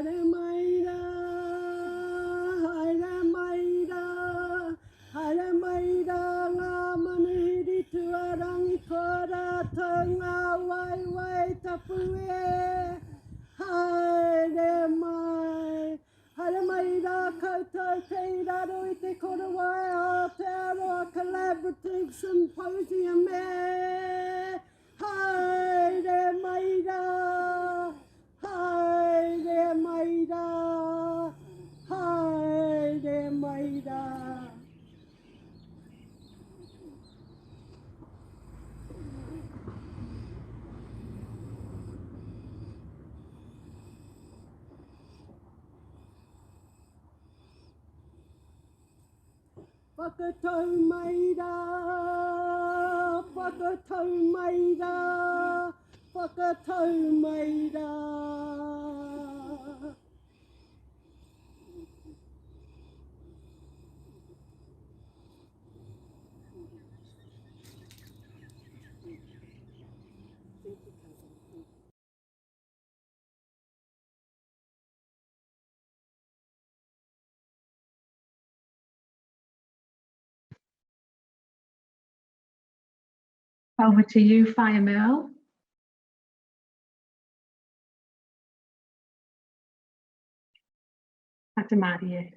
haere maira, haere maira, haere maira, ngā manihiri tuarangi kora tau ngā waiwai tapu e. Haere mai, haere maira koutou te iraro I te korowai Aotearoa Collaborative Symposium e. Haere maira, haere maira, haere maira. Whakatau maira, whakatau maira, whakatau maira. Over to you, Fire Mill. Maria.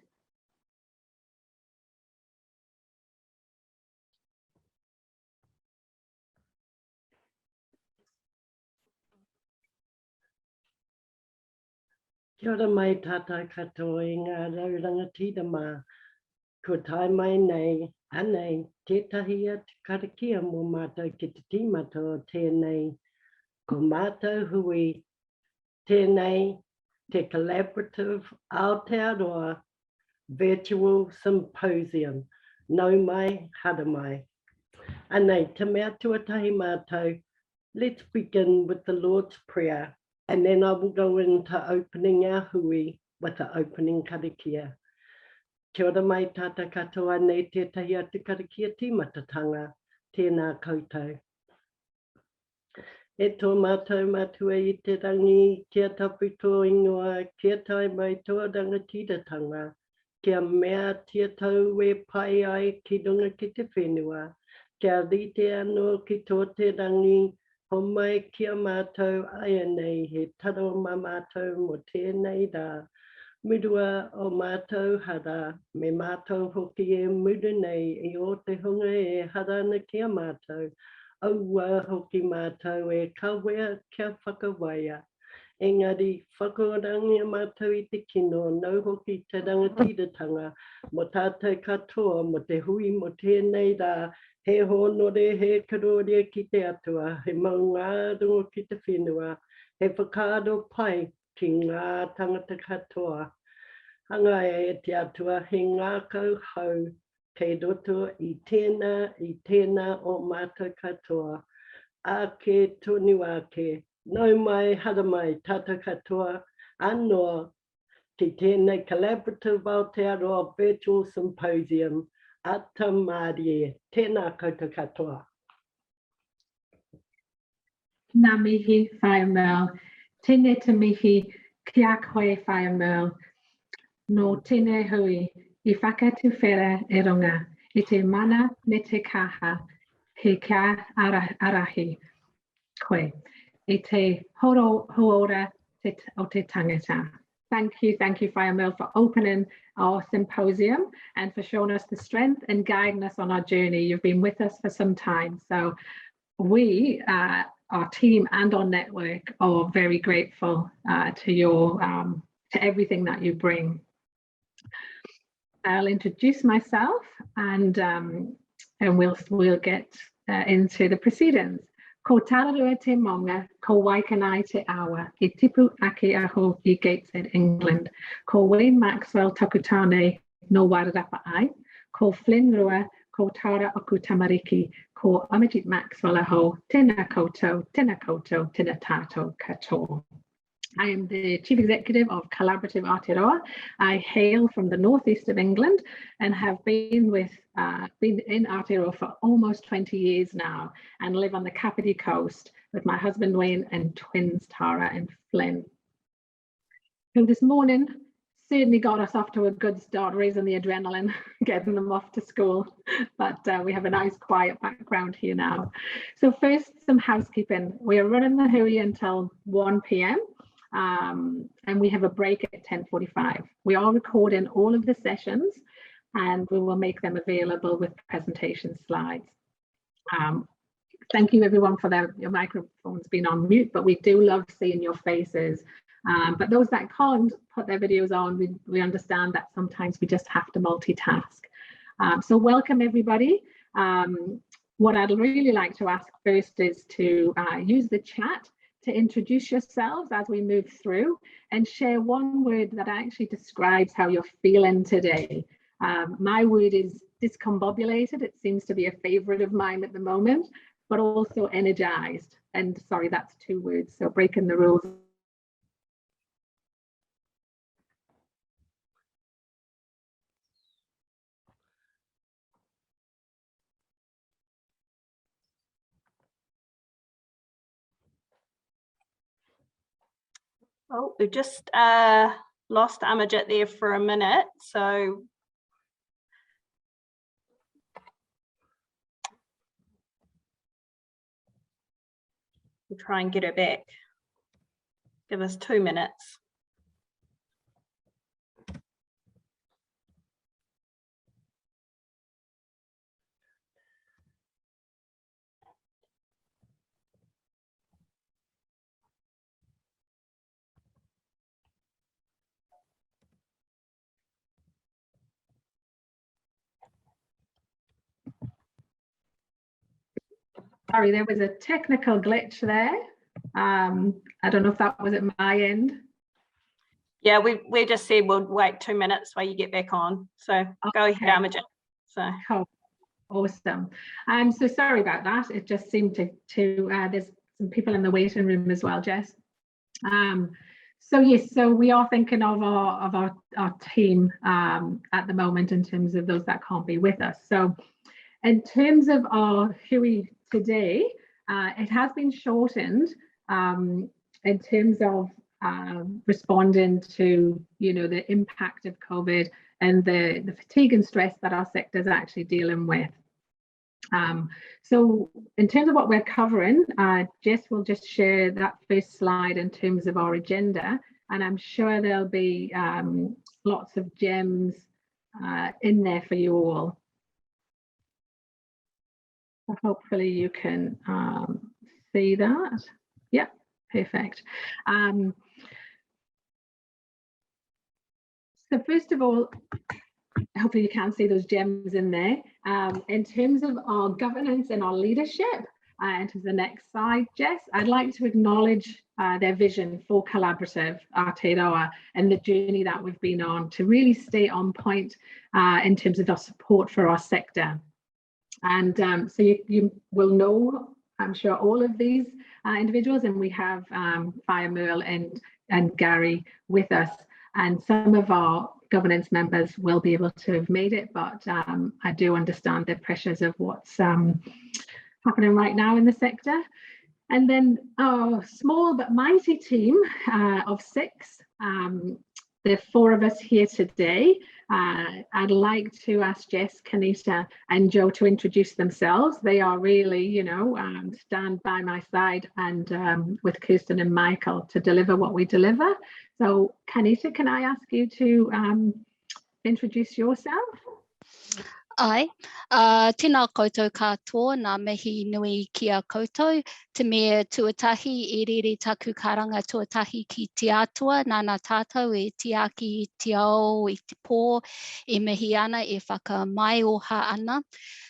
Kia ora mai tātou katoa I ngā rauranga tīrama. Ko tai mai nei, anei, tētahi atu karakia mō mātou ki te tīmata o tēnei. Ko mātou hui, tēnei, te Collaborative Aotearoa Virtual Symposium. Nau mai, hara mai. Anei, te mea tuatahi mātou, let's begin with the Lord's Prayer, and then I will go into opening our hui with the opening karakia. Kia ora mai tātou katoa nei tētahi atu karakia tīmatatanga, tēnā koutou. E tō mātou matua I te rangi, kia tapu tō ingoa, kia tai mai tō rangatiratanga, kia mea tia tau e pai ai ki runga ki te whenua, kia rite anō ki tō te rangi, ho mai kia mātou aia nei he taro mā mātou mo tēnei rā. Murua o mātou hara, me mātou hoki e muru nei I o te hunga e harana kia mātou, aua hoki mātou e kawea kia whakawaia. Engari, whakaorangi a mātou I te kino, nau hoki te rangatiratanga, mo tātou katoa, mo te hui mo tēnei rā, he honore, he karoria ki te atua, he maunga rungo ki te whenua, he whakaaro pai ki ngā tangata katoa. Hanga e te atua, he ngā kau hau, kei roto I tēnā o mātou katoa. Ake tonu ake, nau mai, hara mai, tātou katoa, anō ki tēnei Collaborative Aotearoa Virtual Symposium, ata Maria, tēnā koutou katoa. Nā mihi, Whai Mill. Tēnei te mihi, kia koe Whai Mill. No tēnei hui, I whakatu whera e runga, I te mana me te kaha, he kia arahi koe. I te hoora o te tangata. Thank you, Whai Mill, for opening our symposium and for showing us the strength and guiding us on our journey. You've been with us for some time, so we, our team and our network, are very grateful to your to everything that you bring. I'll introduce myself and we'll get into the proceedings. Ko tararua te monga, ko waikanai te awa, I tipu ake aho I Gateshead, England. Ko Wayne Maxwell takutane no wairarapa ai. Ko Flynn Rua, ko Tara oku tamariki, ko Amajit Maxwell aho, tēnā koutou, tēnā tātou katoa. I am the Chief Executive of Collaborative Aotearoa. I hail from the northeast of England and have been in Aotearoa for almost 20 years now and live on the Kapiti coast with my husband Wayne and twins Tara and Flynn. So this morning certainly got us off to a good start, raising the adrenaline, getting them off to school. But we have a nice quiet background here now. So first, some housekeeping. We are running the hui until 1 p.m. And we have a break at 10:45. We are recording all of the sessions and we will make them available with presentation slides. Thank you everyone for your microphones being on mute, but we do love seeing your faces. But those that can't put their videos on, we understand that sometimes we just have to multitask. So welcome everybody. What I'd really like to ask first is to use the chat to introduce yourselves as we move through and share one word that actually describes how you're feeling today. My word is discombobulated. It seems to be a favorite of mine at the moment, but also energized. And sorry, that's 2 words, so breaking the rules. Oh, we've just lost Amajit there for a minute, so we'll try and get her back. Give us 2 minutes. Sorry, there was a technical glitch there. I don't know if that was at my end. Yeah, we just said we'll wait 2 minutes while you get back on. So okay. Go ahead, Amajit. So cool. Awesome. I'm so sorry about that. It just seemed to there's some people in the waiting room as well, Jess. So yes, so we are thinking of our team at the moment in terms of those that can't be with us. So in terms of our hui today, it has been shortened in terms of responding to, you know, the impact of COVID and the fatigue and stress that our sector is actually dealing with. So in terms of what we're covering, Jess will just share that first slide in terms of our agenda, and I'm sure there'll be lots of gems in there for you all. So hopefully you can see that. Yep, perfect. So first of all, hopefully you can see those gems in there. In terms of our governance and our leadership, and to the next slide, Jess, I'd like to acknowledge their vision for collaborative Aotearoa and the journey that we've been on to really stay on point in terms of our support for our sector. And so you will know, I'm sure, all of these individuals, and we have Fire Merle and Gary with us, and some of our governance members will be able to have made it, but I do understand the pressures of what's happening right now in the sector. And then our small but mighty team of 6, the 4 of us here today. I'd like to ask Jess, Kanita and Joe to introduce themselves. They are really, you know, stand by my side and with Kirsten and Michael to deliver what we deliver. So Kanita, can I ask you to introduce yourself? Ai, tēnā koutou katoa, nā mihi nui ki a koutou, te mea tuatahi e rere taku karanga tuatahi ki te atua, nāna tātou e tiaki i te ao i te pō, e mihi ana e whakamai oha ana.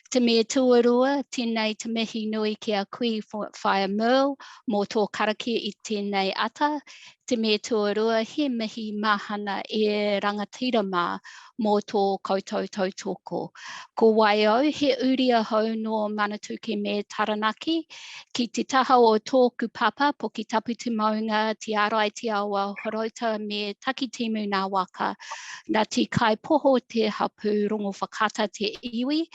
Te mea tuarua, tēnei te mihi nui ki a koe Fire Merle, mō tō karakia i tēnei ata. Te mea tuarua, he mihi mahana e rangatira mā mō tō koutou tautoko. Ko waio, he uria hau no Manatuki me Taranaki, ki te taha o tōku papa po ki tapu te maunga, te arai te awa, horota me taki timu nā waka, nā te kai poho te hapu rongo whakata te iwi,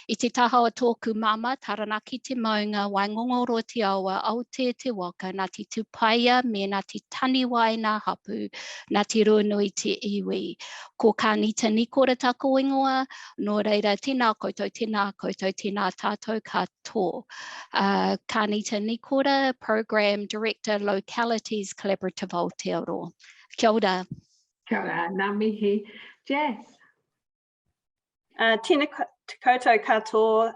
i te Te taha o tōku mama, taranaki te maunga, waingongoro te awa, Aotea te waka, nā te tupaia, me nā te taniwai nā hapu, nā te runui te iwi. Ko ka nita nikora tako ingoa, nō reira tēnā koutou, tēnā tātou katoa. Ka nita nikora, Program Director, Localities Collaborative Aotearoa. Kia ora. Kia ora, ngā mihi. Jess. Tēnā koutou katoa,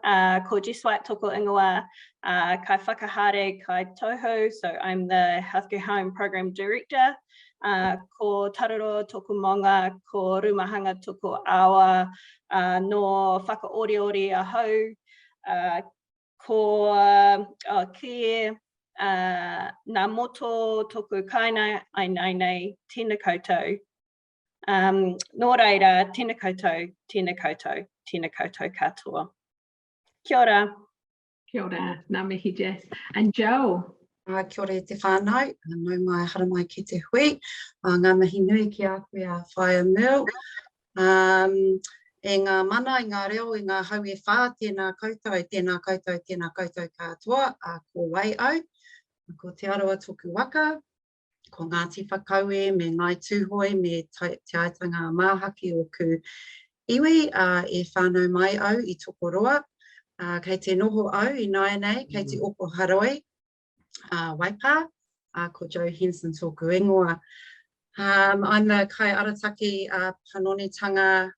ko Jeswat toko ingoa, kai whakahare kai tohu, so I'm the Healthcare Home Program Director. Ko Tararoa toko monga, ko Rumahanga toko awa, no whakaoriori ahau, ko Kie, nā moto toko kaina ai nei, tēnā koutou. Nō reira, tēnā koutou katoa. Kia ora. Kia ora, ngā mihi Jess. And Joe. Kia ora te whānau, nau mai hara mai ki te hui. Ngā mihi nui ki a koe a whaia mil. E ngā mana, i ngā reo, i ngā hau e whā, tēnā koutou katoa, ko Waiau, ko te aroa tōku waka, ko Ngāti Whakaue, me Ngai Tūhoi, me te aitanga māhaki o ku iwi, e whānau mai au i toko roa, kei te noho au i nai nei, kei te opo haroi, Waipā, ko Joe Henson tōku ingoa. I'm the Kai Arataki Panonitanga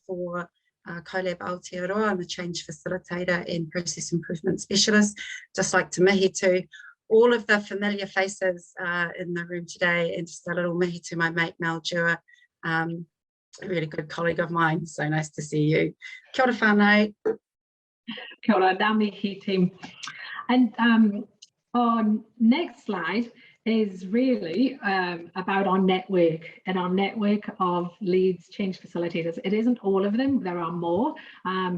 for CoLab Aotearoa. I'm a change facilitator and process improvement specialist, just like Te Mihi to all of the familiar faces in the room today, and just a little mihi to my mate Mel Dewar, a really good colleague of mine. So nice to see you. Kia ora whānau. Kia ora, ngā mihi team. And our next slide is really about our network and our network of Leeds change facilitators. It isn't all of them, there are more,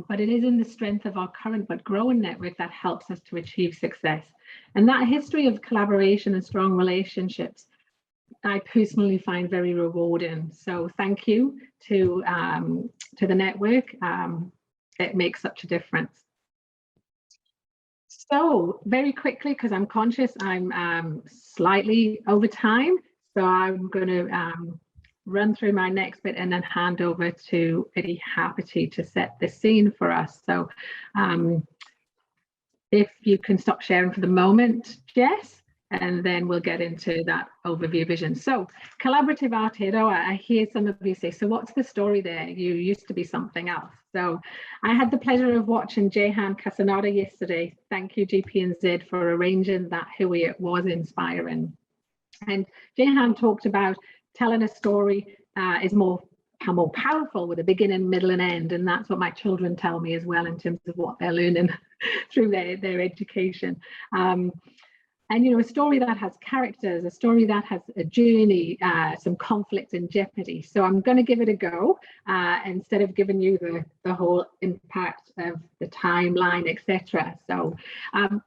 but it is in the strength of our current but growing network that helps us to achieve success. And that history of collaboration and strong relationships, I personally find very rewarding. So thank you to the network. It makes such a difference. So very quickly, because I'm conscious I'm slightly over time, so I'm going to run through my next bit and then hand over to Iri Hapati to set the scene for us. So if you can stop sharing for the moment, Jess, and then we'll get into that overview vision. So Collaborative Aotearoa, I hear some of you say, so what's the story there? You used to be something else. So I had the pleasure of watching Jehan Casanata yesterday. Thank you, GP&Z, for arranging that hui. It was inspiring. And Jehan talked about telling a story is more powerful with a beginning, middle and end. And that's what my children tell me as well in terms of what they're learning through their education. And, you know, a story that has characters, a story that has a journey, some conflict and jeopardy. So I'm going to give it a go instead of giving you the whole impact of the timeline, etc. So,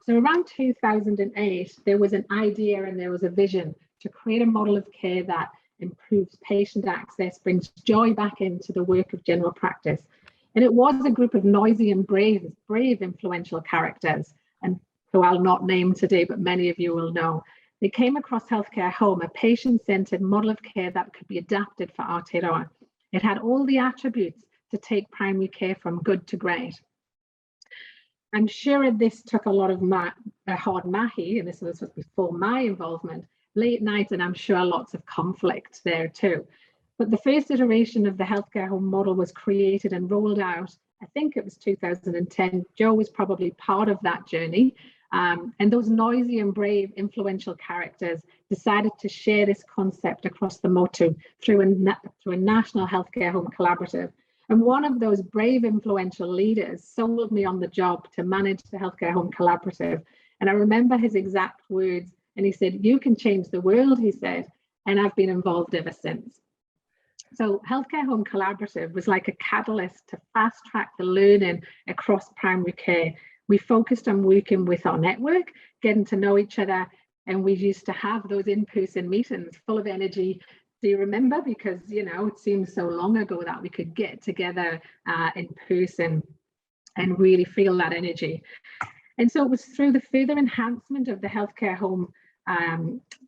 so around 2008, there was an idea and there was a vision to create a model of care that improves patient access, brings joy back into the work of general practice. And it was a group of noisy and brave, influential characters, and who I'll not name today, but many of you will know. They came across Healthcare Home, a patient-centered model of care that could be adapted for Aotearoa. It had all the attributes to take primary care from good to great. I'm sure this took a lot of hard mahi, and this was before my involvement, late nights, and I'm sure lots of conflict there too. But the first iteration of the Healthcare Home model was created and rolled out, I think it was 2010. Joe was probably part of that journey. And those noisy and brave influential characters decided to share this concept across the motu through a national healthcare home collaborative. And one of those brave influential leaders sold me on the job to manage the healthcare home collaborative. And I remember his exact words, and he said, "You can change the world," he said, and I've been involved ever since. So Healthcare Home Collaborative was like a catalyst to fast track the learning across primary care. We focused on working with our network, getting to know each other, and we used to have those in-person meetings full of energy. Do you remember? Because, you know, it seems so long ago that we could get together in person. and really feel that energy. And so it was through the further enhancement of the healthcare home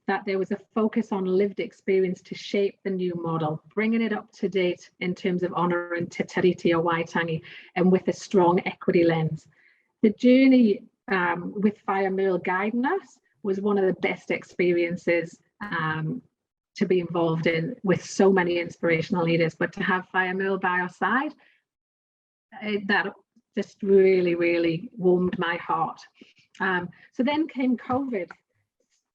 that there was a focus on lived experience to shape the new model, bringing it up to date in terms of honouring Te Tiriti o Waitangi and with a strong equity lens. The journey with Whaia Merle guiding us was one of the best experiences to be involved in, with so many inspirational leaders, but to have Whaia Merle by our side, that just really, really warmed my heart. So then came COVID.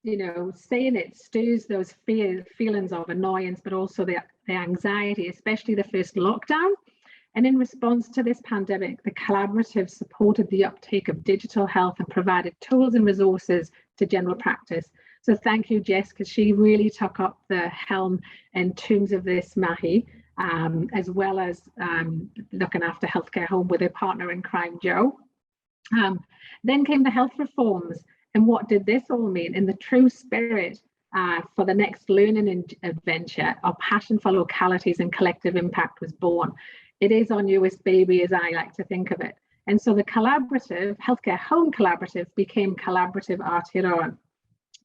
You know, saying it stirs those feelings of annoyance, but also the anxiety, especially the first lockdown. And in response to this pandemic, the collaborative supported the uptake of digital health and provided tools and resources to general practice. So thank you, Jess, because she really took up the helm in terms of this mahi, as well as looking after healthcare home with her partner in crime, Joe. Then came the health reforms. And what did this all mean? In the true spirit for the next learning adventure, our passion for localities and collective impact was born. It is our newest baby, as I like to think of it. And so the collaborative, Healthcare Home Collaborative, became Collaborative Aotearoa,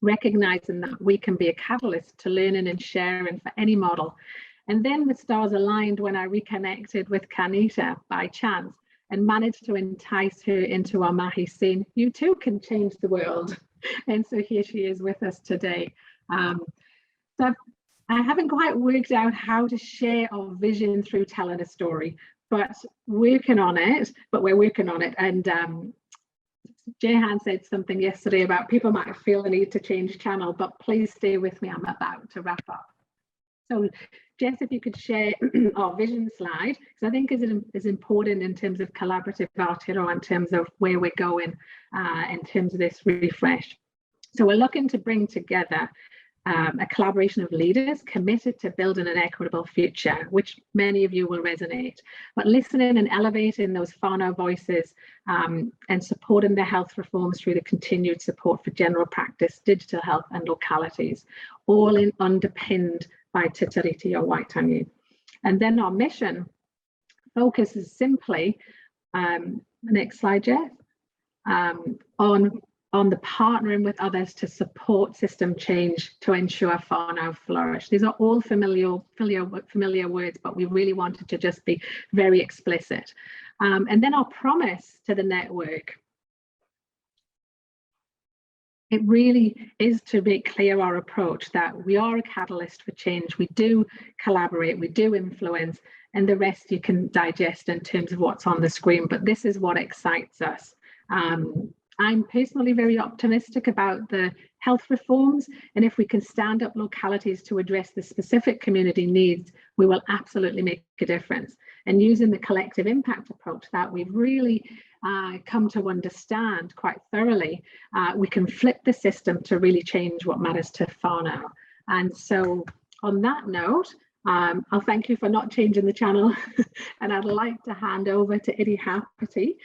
recognizing that we can be a catalyst to learning and sharing for any model. And then the stars aligned when I reconnected with Kanita by chance and managed to entice her into our mahi, saying, you too can change the world. And so here she is with us today. So I haven't quite worked out how to share our vision through telling a story, but we're working on it. And Jehan said something yesterday about people might feel the need to change channel, but please stay with me, I'm about to wrap up. So Jess, if you could share our vision slide, because I think is important in terms of collaborative Aotearoa, in terms of where we're going, in terms of this refresh. So we're looking to bring together a collaboration of leaders committed to building an equitable future, which many of you will resonate, but listening and elevating those whānau voices and supporting the health reforms through the continued support for general practice, digital health and localities, all underpinned by Te Tiriti o Waitangi. And then our mission focuses simply, next slide, Jeff, on the partnering with others to support system change to ensure whānau flourish. These are all familiar words, but we really wanted to just be very explicit. And then our promise to the network, it really is to make clear our approach that we are a catalyst for change. We do collaborate, we do influence, and the rest you can digest in terms of what's on the screen. But this is what excites us. I'm personally very optimistic about the health reforms, and if we can stand up localities to address the specific community needs, we will absolutely make a difference. And using the collective impact approach that we've really come to understand quite thoroughly, we can flip the system to really change what matters to whānau. And so on that note, I'll thank you for not changing the channel, and I'd like to hand over to Iri Hapati,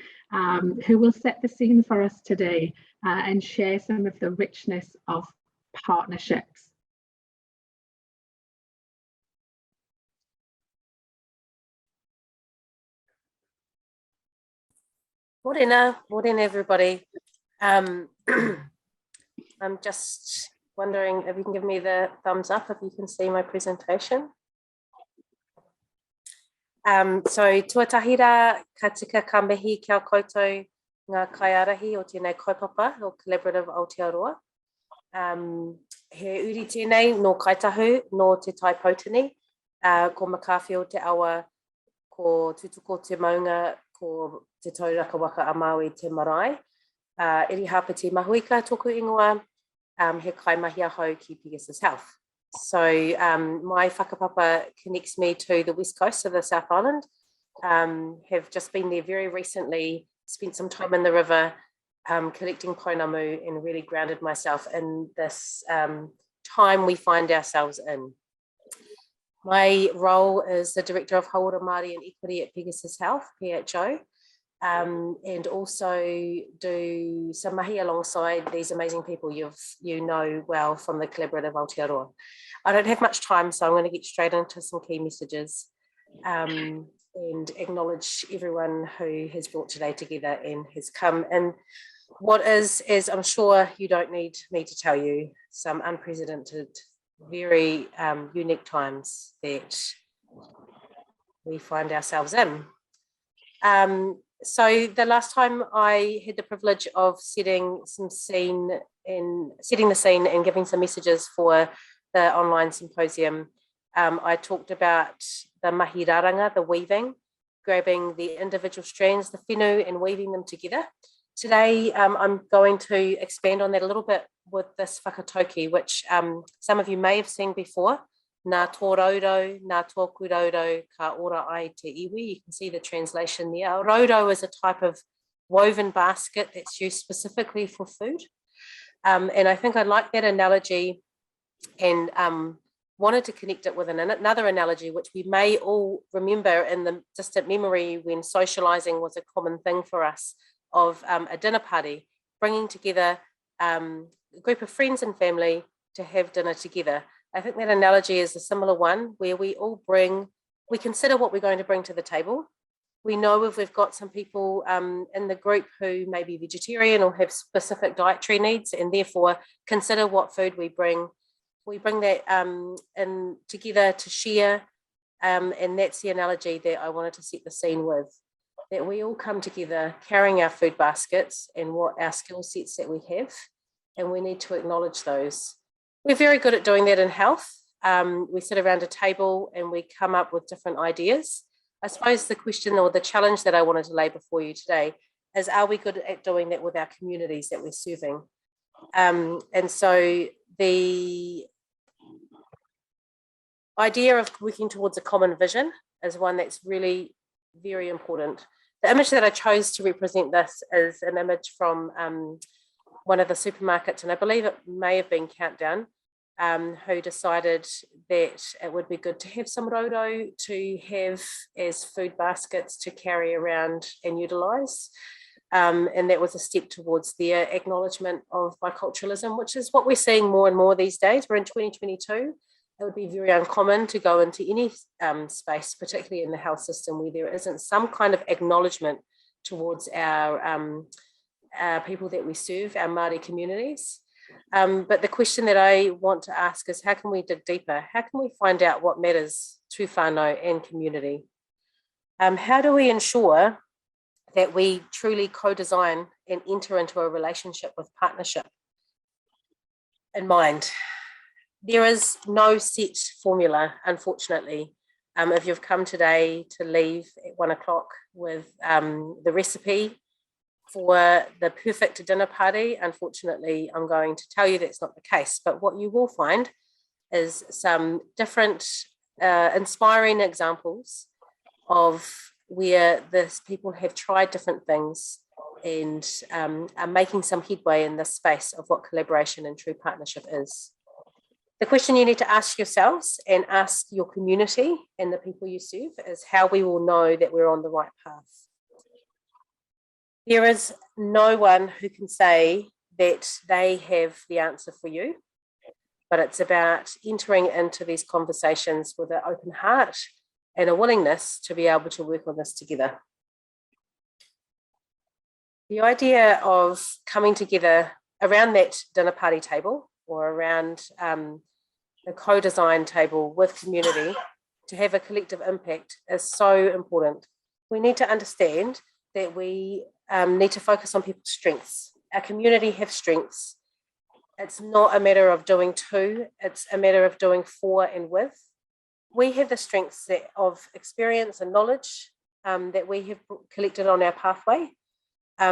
who will set the scene for us today and share some of the richness of partnerships. Morena everybody. I'm just wondering if you can give me the thumbs up if you can see my presentation. So tuatahira ka tika ka mihi kia koutou ngā kaiarahi o tēnei kaupapa o Collaborative Aotearoa. He uri tēnei no kaitahu no te taipotini, ko makawhio o te awa, ko tutuko te maunga, ko te tauraka waka a Māui te marae. Iri hapati mahuika tōku ingoa, he kaimahi ahau ki Pegasus Health. So my whakapapa connects me to the west coast of the South Island. Have just been there very recently, spent some time in the river, collecting pounamu, and really grounded myself in this time we find ourselves in. My role is the Director of Hauora Māori and Equity at Pegasus Health, PHO, and also do some mahi alongside these amazing people you know well from the Collaborative Aotearoa. I don't have much time, so I'm going to get straight into some key messages. and acknowledge everyone who has brought today together and has come in what is, as I'm sure you don't need me to tell you, some unprecedented, very unique times that we find ourselves in. So the last time I had the privilege of setting the scene and giving some messages for the online symposium, I talked about the mahiraranga, the weaving, grabbing the individual strands, the whenua, and weaving them together. Today, I'm going to expand on that a little bit with this whakatauki, which some of you may have seen before. Nā tō raudo, nā tōku raudo, ka ora ai te iwi. You can see the translation there. A raudo is a type of woven basket that's used specifically for food. And I think I like that analogy and wanted to connect it with another analogy, which we may all remember in the distant memory when socializing was a common thing for us, of a dinner party, bringing together a group of friends and family to have dinner together. I think that analogy is a similar one where we consider what we're going to bring to the table. We know if we've got some people in the group who may be vegetarian or have specific dietary needs, and therefore consider what food we bring. We bring that in together to share, and that's the analogy that I wanted to set the scene with, that we all come together carrying our food baskets and what our skill sets that we have, and we need to acknowledge those. We're very good at doing that in health. We sit around a table and we come up with different ideas. I suppose the question or the challenge that I wanted to lay before you today is, are we good at doing that with our communities that we're serving? And so the idea of working towards a common vision is one that's really very important. The image that I chose to represent this is an image from one of the supermarkets, and I believe it may have been Countdown, who decided that it would be good to have some raudo to have as food baskets to carry around and utilise. And that was a step towards their acknowledgement of biculturalism, which is what we're seeing more and more these days. We're in 2022. It would be very uncommon to go into any space, particularly in the health system, where there isn't some kind of acknowledgement towards our people that we serve, our Māori communities. But the question that I want to ask is, how can we dig deeper? How can we find out what matters to whānau and community? How do we ensure that we truly co-design and enter into a relationship with partnership in mind? There is no set formula, unfortunately. If you've come today to leave at 1 o'clock with the recipe for the perfect dinner party, unfortunately, I'm going to tell you that's not the case. But what you will find is some different inspiring examples of where people have tried different things and are making some headway in this space of what collaboration and true partnership is. The question you need to ask yourselves and ask your community and the people you serve is how we will know that we're on the right path. There is no one who can say that they have the answer for you, but it's about entering into these conversations with an open heart and a willingness to be able to work on this together. The idea of coming together around that dinner party table or around the co-design table with community to have a collective impact is so important. We need to understand that we need to focus on people's strengths. Our community have strengths. It's not a matter of doing two, it's a matter of doing for and with. We have the strengths of experience and knowledge that we have collected on our pathway.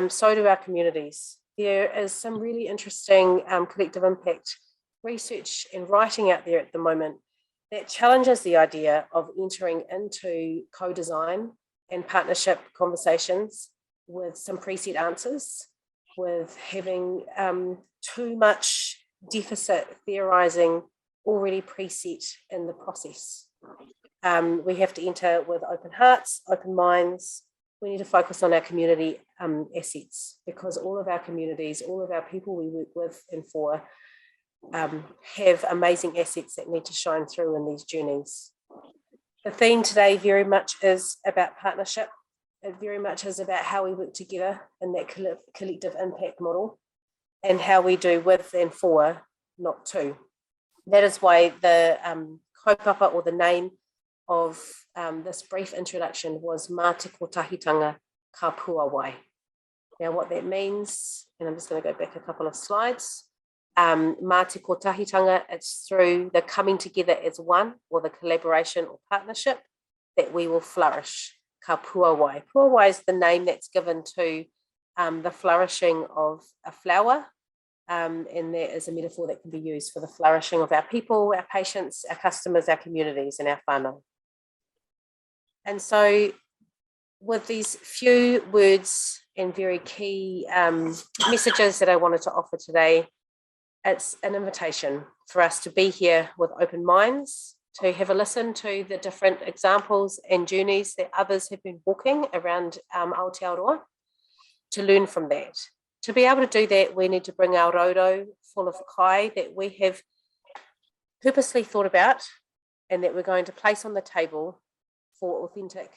So do our communities. There is some really interesting collective impact research and writing out there at the moment that challenges the idea of entering into co-design and partnership conversations with some preset answers, with having too much deficit theorising already preset in the process. We have to enter with open hearts, open minds. We need to focus on our community assets, because all of our communities, all of our people we work with and for have amazing assets that need to shine through in these journeys. The theme today very much is about partnership. It very much is about how we work together in that collective impact model and how we do with and for, not to. That is why the kaupapa, or the name of this brief introduction, was Mā te Kotahitanga ka puawai. Now what that means, and I'm just going to go back a couple of slides. Mā te Kotahitanga, it's through the coming together as one, or the collaboration or partnership, that we will flourish. Ka puawai. Puawai is the name that's given to the flourishing of a flower, and there is a metaphor that can be used for the flourishing of our people, our patients, our customers, our communities, and our whānau. And so with these few words and very key messages that I wanted to offer today, it's an invitation for us to be here with open minds, to have a listen to the different examples and journeys that others have been walking around Aotearoa, to learn from that. To be able to do that, we need to bring our roro full of kai that we have purposely thought about and that we're going to place on the table for authentic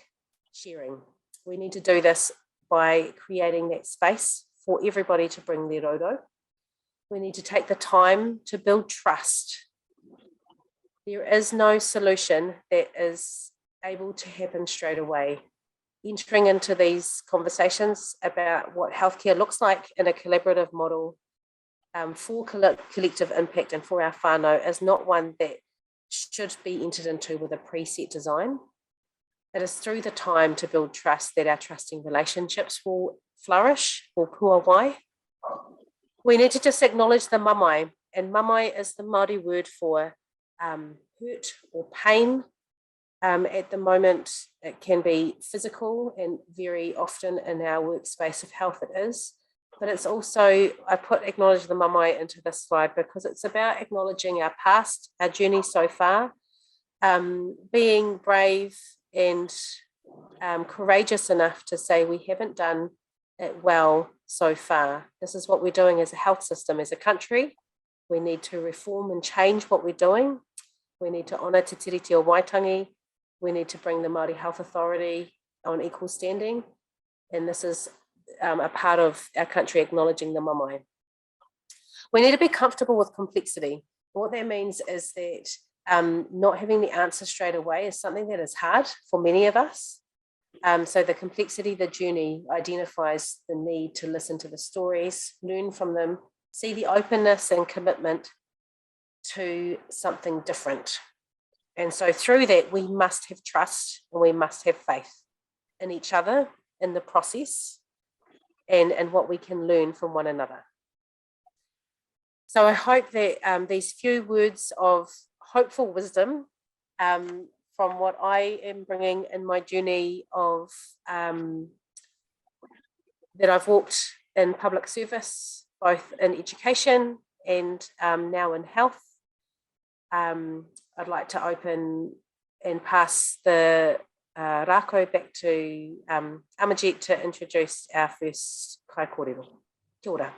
sharing. We need to do this by creating that space for everybody to bring their roro. We need to take the time to build trust. There is no solution that is able to happen straight away. Entering into these conversations about what healthcare looks like in a collaborative model for collective impact and for our whānau is not one that should be entered into with a preset design. It is through the time to build trust that our trusting relationships will flourish, or puawai. We need to just acknowledge the mamai, and mamai is the Māori word for hurt or pain. At the moment, it can be physical, and very often in our workspace of health it is. But it's also, I put acknowledge the mamai into this slide because it's about acknowledging our past, our journey so far, being brave and courageous enough to say we haven't done it well so far. This is what we're doing as a health system, as a country. We need to reform and change what we're doing. We need to honour Te Tiriti o Waitangi. We need to bring the Māori Health Authority on equal standing. And this is a part of our country acknowledging the mamai. We need to be comfortable with complexity. What that means is that not having the answer straight away is something that is hard for many of us. So the complexity, the journey, identifies the need to listen to the stories, learn from them, see the openness and commitment to something different. And so through that, we must have trust and we must have faith in each other, in the process, and what we can learn from one another. So I hope that these few words of hopeful wisdom from what I am bringing in my journey of that I've walked in public service, both in education and now in health. I'd like to open and pass the rākau back to Amajit to introduce our first kai kōrero. Kia ora.